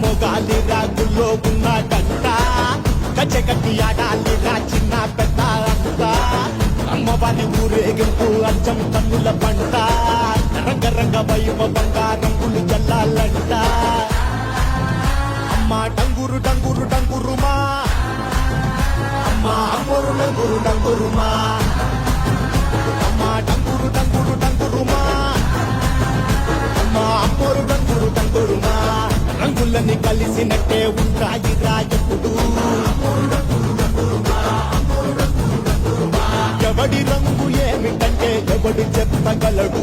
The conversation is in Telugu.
మొగాలి రాగుల్లో ఉన్న గంట గచ్చగట్టి ఆడాలిరా చిన్న పెద్ద అంట అమ్మవారి ఊరేగింపు అచ్చం కన్నుల పంట రంగరంగ వైవ బంగారంగులు జల్లాలంట అమ్మ డంగురు డంగురు డంగురుమా అమ్మ అమ్మోరు డంగురు డంగురుమా అమ్మ డంగురు డంగురు డంగురుమా అమ్మ అమ్మోరు డంగురు డంగురుమా రంగులని కలిసినట్టే ఉంటాయి రాయకుడు ఎవడి రంగు ఏమిటంటే ఎవడు చెప్పగలడు